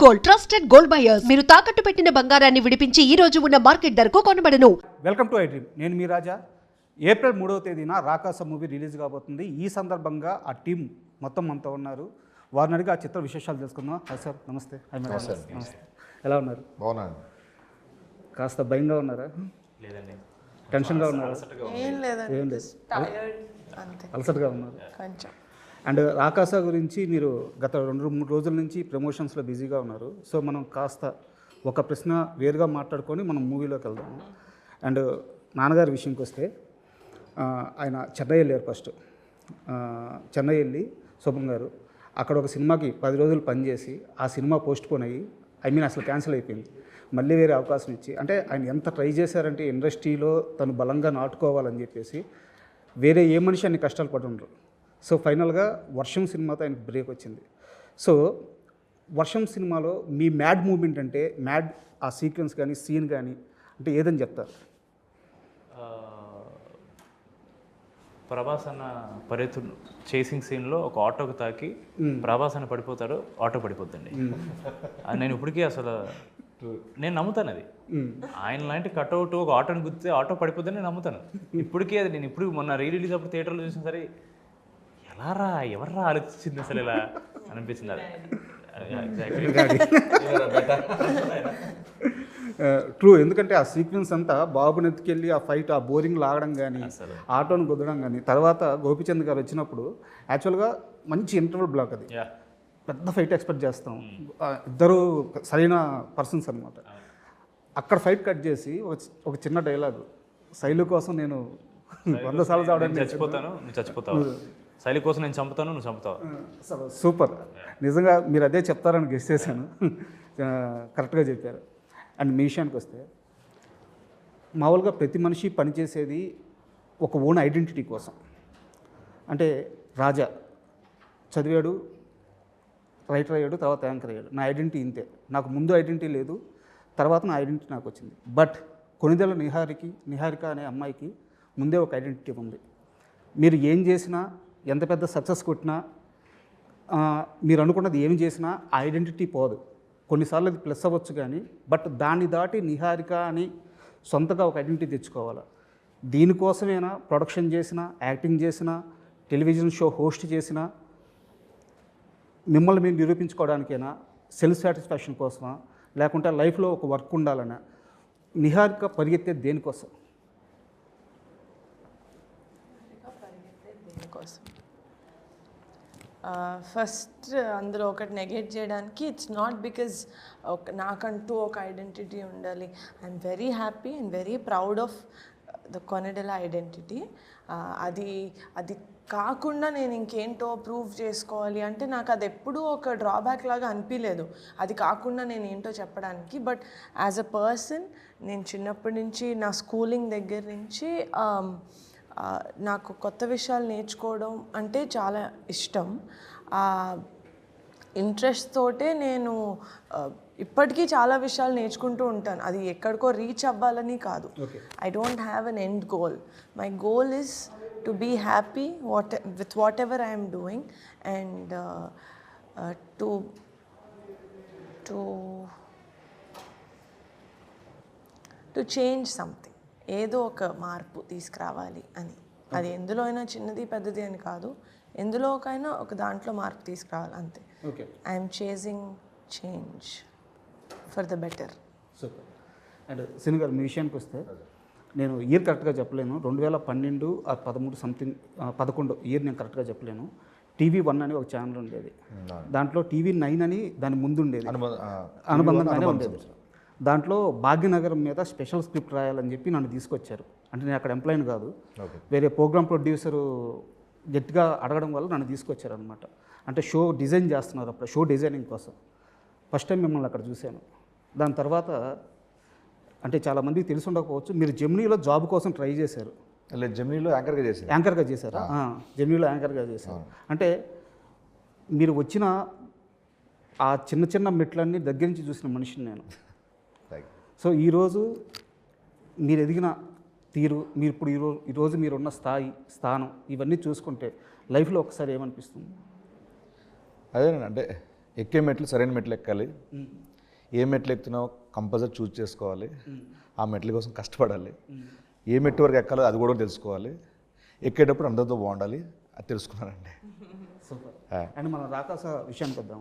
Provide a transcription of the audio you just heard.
Gold, trusted gold buyers. మీరు తాకట్టు పెట్టిన బంగారాన్ని విడిపించి ఈ రోజు ఉన్న మార్కెట్ ధరకు కొనబడను. Welcome to I dream. నేను మీ రాజా. ఏప్రిల్ 3వ తేదీన రాకాస మూవీ రిలీజ్ కాబోతుంది. ఈ సందర్భంగా ఆ టీం మొత్తం అంతా ఉన్నారు. వారిని అడిగి ఆ చిత్ర విశేషాలు తెలుసుకుందాం. హాయ్ సార్, నమస్తే. నమస్తే. ఎలా ఉన్నారు? బాగున్నాను. కాస్త భయంగా ఉన్నారా? లేదండి, టెన్షన్గా ఉన్నారా? ఏం లేదండి, ఏం లేదు, అంతే అలసటగా ఉన్నారు. కొంచెం. అండ్ రాకాస గురించి మీరు గత 2-3 రోజుల నుంచి ప్రమోషన్స్లో బిజీగా ఉన్నారు. సో మనం కాస్త ఒక ప్రశ్న వేరుగా మాట్లాడుకొని మనం మూవీలోకి వెళ్దాము. అండ్ నాన్నగారి విషయంకి వస్తే ఆయన చెన్నై వెళ్ళారు. ఫస్ట్ చెన్నై వెళ్ళి శుభం గారు అక్కడ ఒక సినిమాకి 10 రోజులు పనిచేసి ఆ సినిమా పోస్ట్ పోన్ అయ్యి అసలు క్యాన్సిల్ అయిపోయింది. మళ్ళీ వేరే అవకాశం ఇచ్చి, అంటే ఆయన ఎంత ట్రై చేశారంటే ఇండస్ట్రీలో తను బలంగా నాటుకోవాలని చెప్పేసి వేరే ఏ మనిషి అన్ని కష్టాలు పడి ఉండరు. సో ఫైనల్గా వర్షం సినిమాతో ఆయనకు బ్రేక్ వచ్చింది. సో వర్షం సినిమాలో మీ మ్యాడ్ మూమెంట్ అంటే మ్యాడ్ ఆ సీక్వెన్స్ కానీ సీన్ కానీ అంటే ఏదని చెప్తారు? ప్రభాస్ అన్న పరిగెత్తు చేసింగ్ సీన్లో ఒక ఆటోకి తాకి ప్రభాస్ అన్న పడిపోతాడు, ఆటో పడిపోతుంది. అది నేను ఇప్పటికీ అసలు నేను నమ్ముతాను. అది ఆయన లాంటి కట్అవుట్ ఒక ఆటోని గుర్తితే ఆటో పడిపోతుందని నేను నమ్ముతాను ఇప్పటికీ. అది నేను ఇప్పుడు మొన్న రిలీజ్ అప్పుడు థియేటర్లో చూసిన సరే ఎలారా ఎవర్రా ఆలోచించింది అసలు ఇలా అనిపించింది. అది ట్రూ. ఎందుకంటే ఆ సీక్వెన్స్ అంతా బాబుని ఎత్తుకెళ్ళి ఆ ఫైట్, ఆ బోరింగ్ లాగడం కానీ, ఆటోని కుదరడం కానీ, తర్వాత గోపిచంద్ గారు వచ్చినప్పుడు యాక్చువల్గా మంచి ఇంటర్వల్ బ్లాక్. అది పెద్ద ఫైట్ ఎక్స్పెక్ట్ చేస్తాం. ఇద్దరు సరైన పర్సన్స్ అనమాట. అక్కడ ఫైట్ కట్ చేసి ఒక చిన్న డైలాగ్, శైలు కోసం నేను 100 సార్లు చావడానికి చచ్చిపోతాను, నువ్వు చచ్చిపోతావు, శైలి కోసం నేను చంపుతాను, నువ్వు చంపుతావు. సూపర్. నిజంగా మీరు అదే చెప్తారని గెస్ చేశాను. కరెక్ట్గా చెప్పారు. అండ్ మీ విషయానికి వస్తే మామూలుగా ప్రతి మనిషి పనిచేసేది ఒక ఓన్ ఐడెంటిటీ కోసం. అంటే రాజా చదివాడు, రైటర్ అయ్యాడు, తర్వాత యాంకర్ అయ్యాడు. నా ఐడెంటిటీ ఇంతే. నాకు ముందు ఐడెంటిటీ లేదు, తర్వాత నా ఐడెంటిటీ నాకు వచ్చింది. బట్ కొణిదెల నిహారిక అనే అమ్మాయికి ముందే ఒక ఐడెంటిటీ ఉంది. మీరు ఏం చేసినా, ఎంత పెద్ద సక్సెస్ కొట్టినా, మీరు అనుకున్నది ఏం చేసినా ఆ ఐడెంటిటీ పోదు. కొన్నిసార్లు అది ప్లస్ అవ్వచ్చు కానీ, బట్ దాన్ని దాటి నిహారిక అని సొంతగా ఒక ఐడెంటిటీ తెచ్చుకోవాలి. దీనికోసమైనా ప్రొడక్షన్ చేసినా, యాక్టింగ్ చేసినా, టెలివిజన్ షో హోస్ట్ చేసినా, మిమ్మల్ని మేము నిరూపించుకోవడానికైనా, సెల్ఫ్ సాటిస్ఫాక్షన్ కోసమా, లేకుంటే లైఫ్లో ఒక వర్క్ ఉండాలన్నా, నిహారిక పరిగెత్తేది దేనికోసం? దేనికోసం ఫస్ట్ అందులో ఒకటి నెగెట్ చేయడానికి, ఇట్స్ నాట్ బికాజ్ నాకంటూ ఒక ఐడెంటిటీ ఉండాలి. I'm very happy and very proud of the Konidela identity. అది కాకుండా నేను ఇంకేంటో ప్రూవ్ చేసుకోవాలి అంటే నాకు అది ఎప్పుడూ ఒక డ్రాబ్యాక్ లాగా అనిపించలేదు. అది కాకుండా నేను ఏంటో చెప్పడానికి. బట్ యాజ్ అ పర్సన్, నేను చిన్నప్పటి నుంచి, నా స్కూలింగ్ దగ్గర నుంచి నాకు కొత్త విషయాలు నేర్చుకోవడం అంటే చాలా ఇష్టం. ఇంట్రెస్ట్ తోటే నేను ఇప్పటికీ చాలా విషయాలు నేర్చుకుంటూ ఉంటాను. అది ఎక్కడికో రీచ్ అవ్వాలని కాదు. I don't have an end goal. My goal is to be happy with whatever I am doing and to change something. ఏదో ఒక మార్పు తీసుకురావాలి అని. అది ఎందులో అయినా చిన్నది పెద్దది అని కాదు, ఎందులోకైనా ఒక దాంట్లో మార్పు తీసుకురావాలి అంతే. I'm chasing change for the better. Super. And Sini గారు, మీ విషయానికి వస్తే నేను ఇయర్ కరెక్ట్గా చెప్పలేను, 2012 ఆ 13 సంథింగ్ 11 ఇయర్ నేను కరెక్ట్గా చెప్పలేను. TV1 అని ఒక ఛానల్ ఉండేది. దాంట్లో TV9 అని దాని ముందు ఉండేది, అనుబంధంగానే ఉండేది. దాంట్లో భాగ్యనగరం మీద స్పెషల్ స్క్రిప్ట్ రాయాలని చెప్పి నన్ను తీసుకొచ్చారు. అంటే నేను అక్కడ ఎంప్లాయిని కాదు, వేరే ప్రోగ్రామ్ ప్రొడ్యూసరు గట్టిగా అడగడం వల్ల నన్ను తీసుకొచ్చారు అనమాట. అంటే షో డిజైన్ చేస్తున్నారు అప్పుడు, షో డిజైనింగ్ కోసం. ఫస్ట్ టైం మిమ్మల్ని అక్కడ చూశాను. దాని తర్వాత అంటే చాలామందికి తెలిసి ఉండకపోవచ్చు, మీరు జెమినీలో జాబ్ కోసం ట్రై చేశారు. జెమినీలో యాంకర్గా చేశారా? జెమినీలో యాంకర్గా చేశారు. అంటే మీరు వచ్చిన ఆ చిన్న చిన్న మెట్లన్నీ దగ్గర నుంచి చూసిన మనిషిని నేను. సో ఈరోజు మీరు ఎదిగిన తీరు, మీరు ఇప్పుడు ఈరోజు మీరున్న స్థానం, ఇవన్నీ చూసుకుంటే లైఫ్లో ఒకసారి ఏమనిపిస్తుంది? అదేనండి. అంటే ఎక్కే మెట్లు సరైన మెట్లు ఎక్కాలి, ఏ మెట్లు ఎక్కుతున్నావో కంపల్సరీ చూస్ చేసుకోవాలి, ఆ మెట్ల కోసం కష్టపడాలి, ఏ మెట్టు వరకు ఎక్కాలో అది కూడా తెలుసుకోవాలి, ఎక్కేటప్పుడు అందరితో బాగుండాలి, అది తెలుసుకున్నానండి. సూపర్. అండ్ మనం రాకాస విషయానికి వద్దాం.